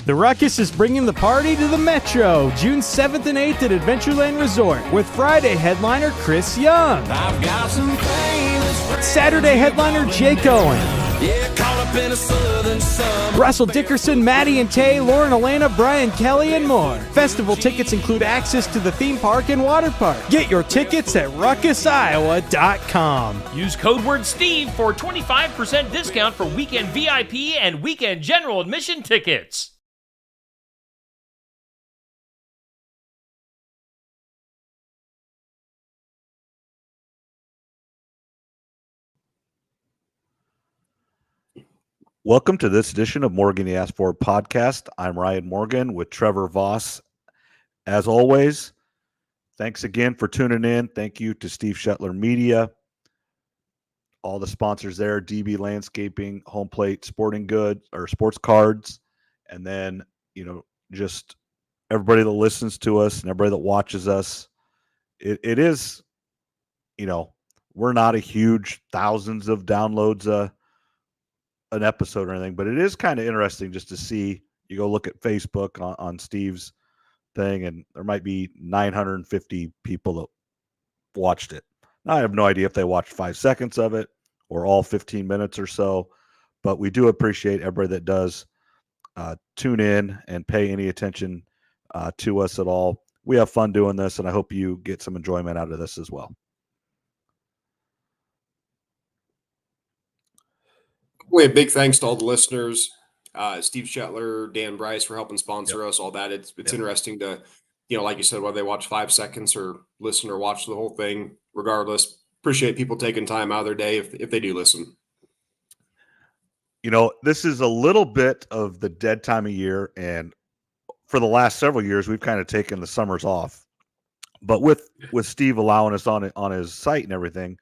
The Ruckus is bringing the party to the Metro, June 7th and 8th at Adventureland Resort, with Friday headliner Chris Young. I've got some Saturday headliner Jake Owen. caught up in a southern summer. Russell Dickerson, Maddie and Tay, Lauren Elena, Brian Kelly, and more. Festival tickets include access to the theme park and water park. Get your tickets at ruckusiowa.com. Use code word Steve for 25% discount for weekend VIP and weekend general admission tickets. Welcome to this edition of Morgan the Ask For podcast. I'm Ryan Morgan with Trevor Voss. As always, thanks again for tuning in. Thank you to Steve Shetler Media, all the sponsors there, DB Landscaping, Home Plate, Sporting Goods, or Sports Cards, and then, just everybody that listens to us and everybody that watches us. It is, we're not a huge thousands of downloads an episode or anything, but it is kind of interesting just to see. You go look at Facebook on Steve's thing, and there might be 950 people that watched it. Now, I have no idea if they watched 5 seconds of it or all 15 minutes or so, but we do appreciate everybody that does tune in and pay any attention to us at all. We have fun doing this, and I hope you get some enjoyment out of this as well. A big thanks to all the listeners, Steve Shetler, Dan Bryce for helping sponsor us, all that. It's interesting to, like you said, whether they watch 5 seconds or listen or watch the whole thing, regardless, appreciate people taking time out of their day if they do listen. This is a little bit of the dead time of year, and for the last several years, we've kind of taken the summers off. But with Steve allowing us on his site and everything,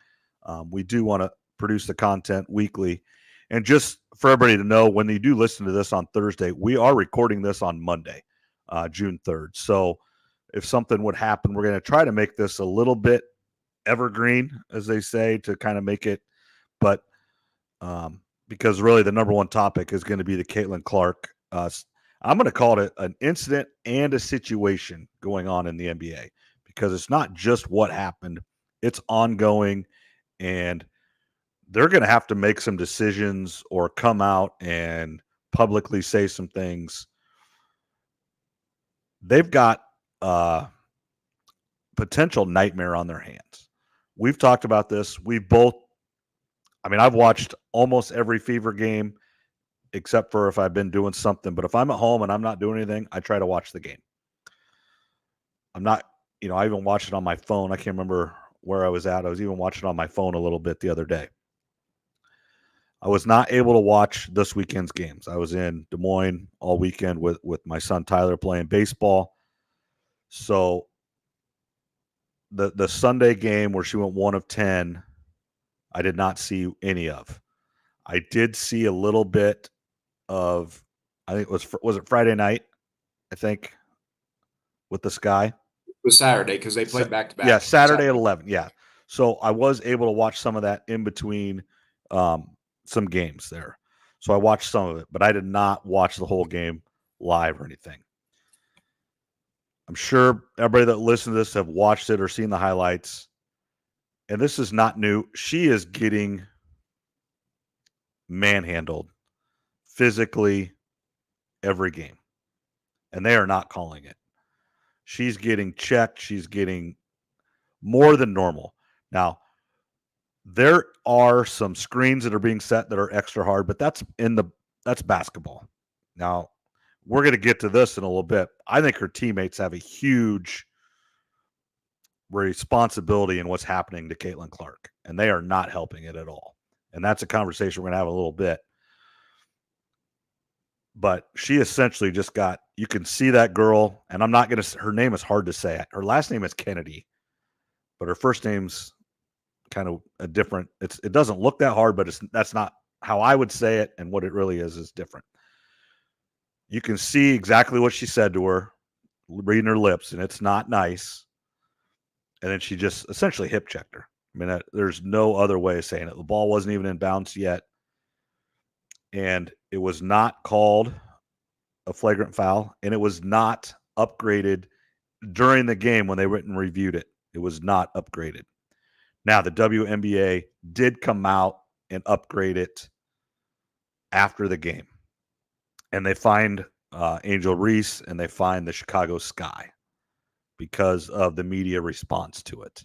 we do want to produce the content weekly. And just for everybody to know, when you do listen to this on Thursday, we are recording this on Monday, June 3rd. So if something would happen, we're going to try to make this a little bit evergreen, as they say, to kind of make it. But because really the number one topic is going to be the Caitlin Clark. I'm going to call it an incident and a situation going on in the NBA, because it's not just what happened. It's ongoing, and they're going to have to make some decisions or come out and publicly say some things. They've got a potential nightmare on their hands. We've talked about this. I've watched almost every Fever game except for if I've been doing something. But if I'm at home and I'm not doing anything, I try to watch the game. I'm not, I even watched it on my phone. I can't remember where I was at. I was even watching on my phone a little bit the other day. I was not able to watch this weekend's games. I was in Des Moines all weekend with my son Tyler playing baseball. So the Sunday game where she went 1 of 10, I did not see any of. I did see a little bit of, I think was it Friday night, I think, with the Sky? It was Saturday because they played back-to-back. Yeah, Saturday at 11, yeah. So I was able to watch some of that in between some games there. So I watched some of it, but I did not watch the whole game live or anything. I'm sure everybody that listens to this have watched it or seen the highlights. And this is not new. She is getting manhandled physically every game. And they are not calling it. She's getting checked. She's getting more than normal. Now, there are some screens that are being set that are extra hard, but that's basketball. Now, we're going to get to this in a little bit. I think her teammates have a huge responsibility in what's happening to Caitlin Clark, and they are not helping it at all. And that's a conversation we're going to have in a little bit. But she essentially just you can see that girl, and I'm not going to, her name is hard to say. Her last name is Kennedy, but her first name's kind of a different, it doesn't look that hard, but that's not how I would say it, and what it really is different. You can see exactly what she said to her, reading her lips, and it's not nice. And then she just essentially hip checked her. There's no other way of saying it. The ball wasn't even in bounds yet, and it was not called a flagrant foul, and it was not upgraded during the game when they went and reviewed it. It was not upgraded. Now, the WNBA did come out and upgrade it after the game. And they fined Angel Reese and they fined the Chicago Sky because of the media response to it.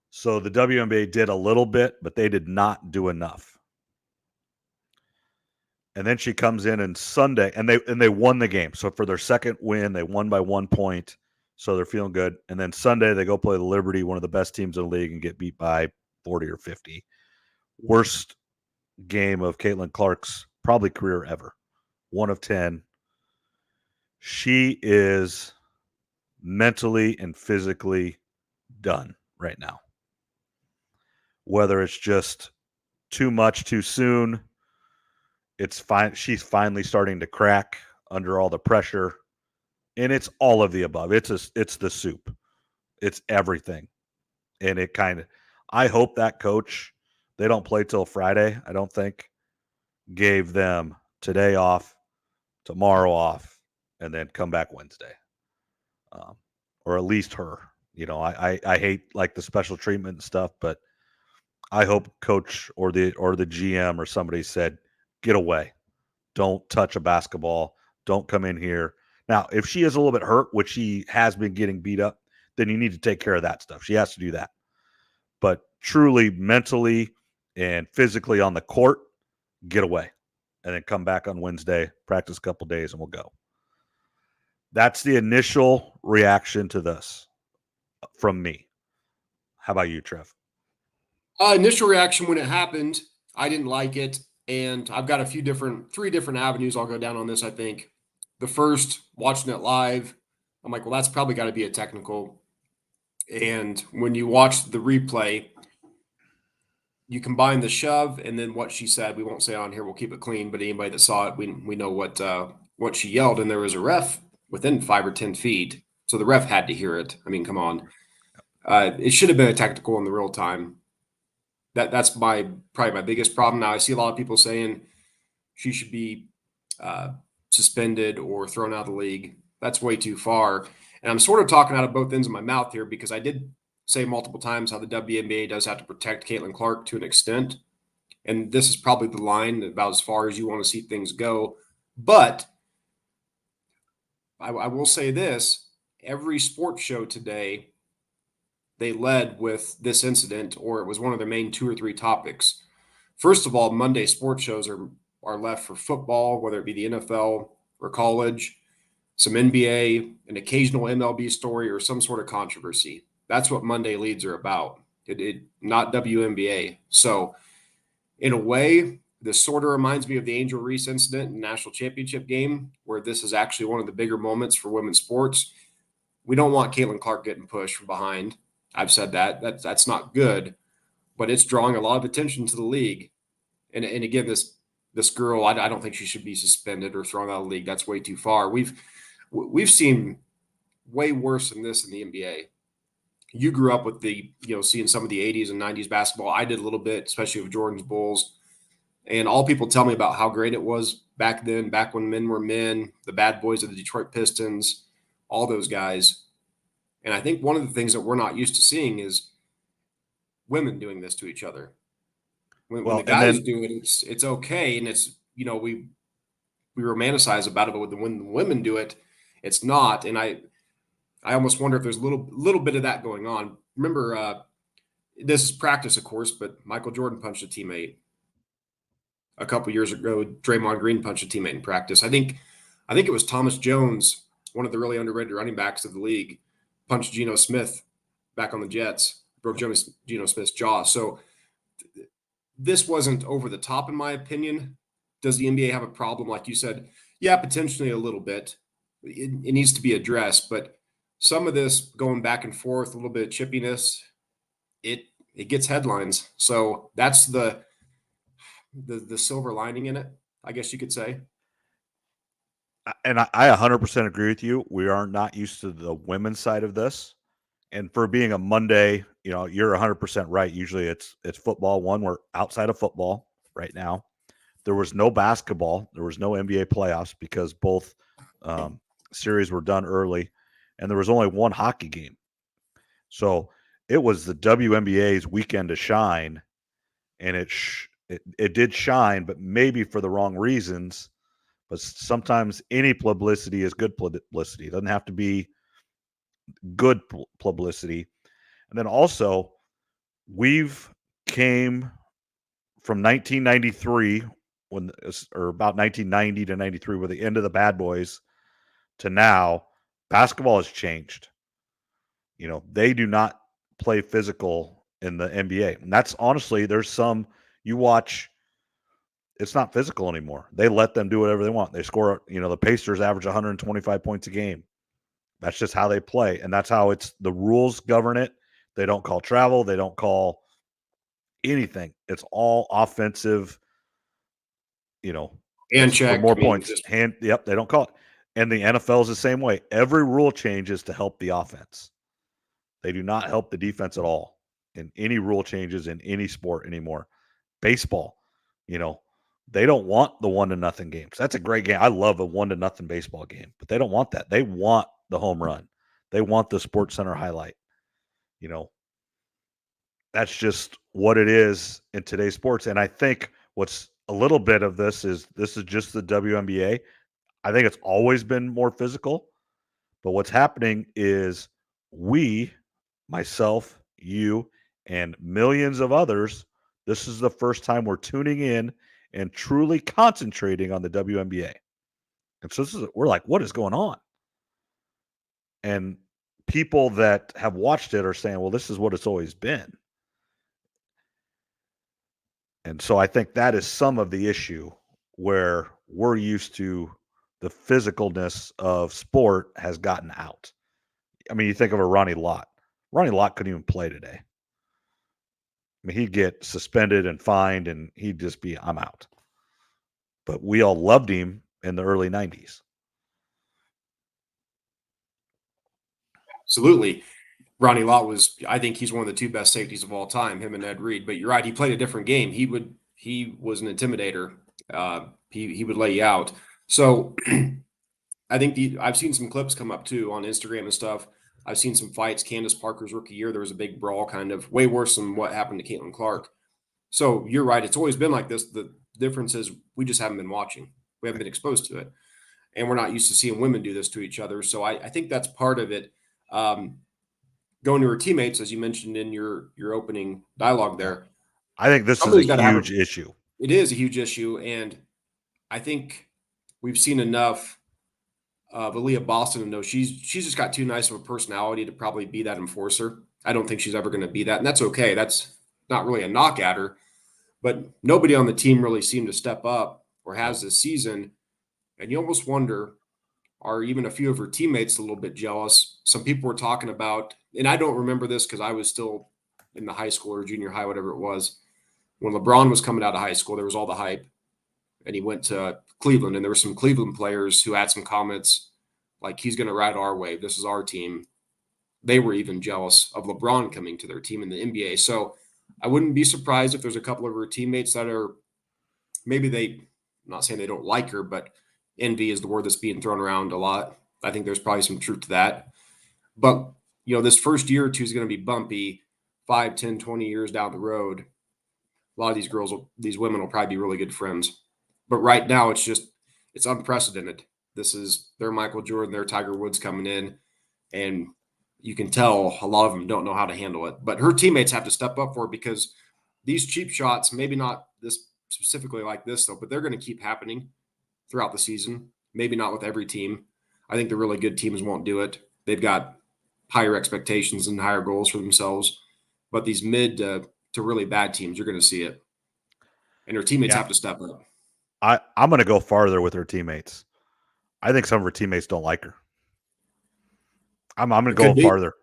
So the WNBA did a little bit, but they did not do enough. And then she comes in and Sunday, and they won the game. So for their second win, they won by 1 point. So they're feeling good. And then Sunday, they go play the Liberty, one of the best teams in the league, and get beat by 40 or 50. Worst game of Caitlin Clark's probably career ever. 1 of 10. She is mentally and physically done right now. Whether it's just too much too soon, it's fine. She's finally starting to crack under all the pressure. And it's all of the above. It's the soup. It's everything. And it kind of, I hope that coach, they don't play till Friday, I don't think, gave them today off, tomorrow off, and then come back Wednesday. Or at least her. You know, I hate like the special treatment and stuff, but I hope coach or the GM or somebody said, get away. Don't touch a basketball. Don't come in here. Now, if she is a little bit hurt, which she has been getting beat up, then you need to take care of that stuff. She has to do that. But truly mentally and physically on the court, get away. And then come back on Wednesday, practice a couple days, and we'll go. That's the initial reaction to this from me. How about you, Trev? Initial reaction when it happened, I didn't like it. And I've got three different avenues I'll go down on this, I think. The first, watching it live, I'm like, well, that's probably got to be a technical. And when you watch the replay, you combine the shove and then what she said. We won't say it on here, we'll keep it clean, but anybody that saw it, we know what she yelled. And there was a ref within 5 or 10 feet. So the ref had to hear it. I mean, come on. It should have been a technical in the real time. That's probably my biggest problem. Now, I see a lot of people saying she should be suspended or thrown out of the league. That's way too far. And I'm sort of talking out of both ends of my mouth here because I did say multiple times how the WNBA does have to protect Caitlin Clark to an extent. And this is probably the line about as far as you want to see things go. But I will say this, every sports show today, they led with this incident, or it was one of their main 2 or 3 topics. First of all, Monday sports shows are left for football, whether it be the NFL or college, some NBA, an occasional MLB story, or some sort of controversy. That's what Monday leads are about. Not WNBA. So in a way, this sort of reminds me of the Angel Reese incident in the national championship game, where this is actually one of the bigger moments for women's sports. We don't want Caitlin Clark getting pushed from behind. I've said that's not good, but it's drawing a lot of attention to the league. And again, this girl, I don't think she should be suspended or thrown out of the league. That's way too far. We've seen way worse than this in the NBA. You grew up with seeing some of the 80s and 90s basketball. I did a little bit, especially with Jordan's Bulls. And all people tell me about how great it was back then, back when men were men, the bad boys of the Detroit Pistons, all those guys. And I think one of the things that we're not used to seeing is women doing this to each other. When the guys do it, it's okay. And it's, we romanticize about it, but when the women do it, it's not. And I almost wonder if there's a little bit of that going on. Remember, this is practice, of course, but Michael Jordan punched a teammate a couple years ago. Draymond Green punched a teammate in practice. I think it was Thomas Jones, one of the really underrated running backs of the league, punched Geno Smith back on the Jets, broke Geno Smith's jaw. So this wasn't over the top, in my opinion. Does the NBA have a problem? Like you said, yeah, potentially a little bit. It needs to be addressed, but some of this going back and forth, a little bit of chippiness, it gets headlines. So that's the silver lining in it, I guess you could say. And I 100% agree with you. We are not used to the women's side of this. And for being a Monday, you're 100% right. Usually it's football. We're outside of football right now. There was no basketball. There was no NBA playoffs because both series were done early, and there was only one hockey game. So it was the WNBA's weekend to shine, and it did shine, but maybe for the wrong reasons. But sometimes any publicity is good publicity. It doesn't have to be good publicity. And then also, we've came from 1993 or about 1990 to 93 with the end of the Bad Boys to now. Basketball has changed. They do not play physical in the NBA. And that's honestly, there's some you watch, it's not physical anymore. They let them do whatever they want. They score, the Pacers average 125 points a game. That's just how they play. And that's how the rules govern it. They don't call travel. They don't call anything. It's all offensive, and check for more points. They don't call it. And the NFL is the same way. Every rule changes to help the offense. They do not help the defense at all in any rule changes in any sport anymore. Baseball, they don't want the 1-0 games. That's a great game. I love a 1-0 baseball game, but they don't want that. They want the home run. They want the Sports Center highlight. That's just what it is in today's sports. And I think what's a little bit of this is just the WNBA. I think it's always been more physical, but what's happening is myself, you, and millions of others, this is the first time we're tuning in and truly concentrating on the WNBA. And so we're like, what is going on? And people that have watched it are saying, well, this is what it's always been. And so I think that is some of the issue where we're used to the physicalness of sport has gotten out. I mean, you think of a Ronnie Lott. Ronnie Lott couldn't even play today. I mean, he'd get suspended and fined, and he'd just be, I'm out. But we all loved him in the early 90s. Absolutely. Ronnie Lott I think he's one of the two best safeties of all time, him and Ed Reed. But you're right, he played a different game. He was an intimidator. He would lay you out. So I think I've seen some clips come up too on Instagram and stuff. I've seen some fights. Candace Parker's rookie year, there was a big brawl, kind of way worse than what happened to Caitlin Clark. So you're right. It's always been like this. The difference is we just haven't been watching. We haven't been exposed to it. And we're not used to seeing women do this to each other. So I think that's part of it. Going to her teammates, as you mentioned in your opening dialogue there. I think this is a huge issue. It is a huge issue. And I think we've seen enough of Aaliyah Boston to know she's just got too nice of a personality to probably be that enforcer. I don't think she's ever going to be that. And that's okay. That's not really a knock at her. But nobody on the team really seemed to step up or has this season. And you almost wonder, are even a few of her teammates a little bit jealous? Some people were talking about, and I don't remember this because I was still in the high school or junior high, whatever it was. When LeBron was coming out of high school, there was all the hype. And he went to Cleveland, and there were some Cleveland players who had some comments like, he's going to ride our wave. This is our team. They were even jealous of LeBron coming to their team in the NBA. So I wouldn't be surprised if there's a couple of her teammates that are maybe I'm not saying they don't like her, but envy is the word that's being thrown around a lot. I think there's probably some truth to that. But, this first year or two is going to be bumpy. 5, 10, 20 years down the road, a lot of these women will probably be really good friends. But right now, it's unprecedented. They're Michael Jordan, they're Tiger Woods coming in, and you can tell a lot of them don't know how to handle it. But her teammates have to step up for it because these cheap shots, maybe not this specifically like this, though, but they're going to keep happening throughout the season. Maybe not with every team. I think the really good teams won't do it. They've got higher expectations and higher goals for themselves. But these mid to really bad teams, you're going to see it. And her teammates have to step up. I'm going to go farther with her teammates. I think some of her teammates don't like her. I'm going to go farther.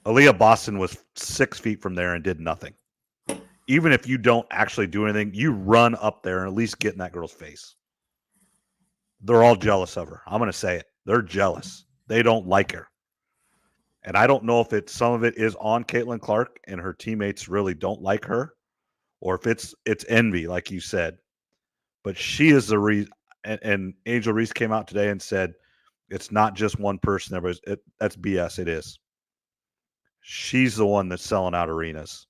Aaliyah Boston was 6 feet from there and did nothing. Even if you don't actually do anything, you run up there and at least get in that girl's face. They're all jealous of her. I'm going to say it. They're jealous. They don't like her. And I don't know if some of it is on Caitlin Clark and her teammates really don't like her, or if it's envy, like you said. but she is the reason. And Angel Reese came out today and said, it's not just one person. That's BS. It is. She's the one that's selling out arenas.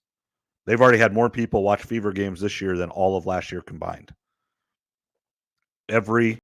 They've already had more people watch Fever games this year than all of last year combined. Every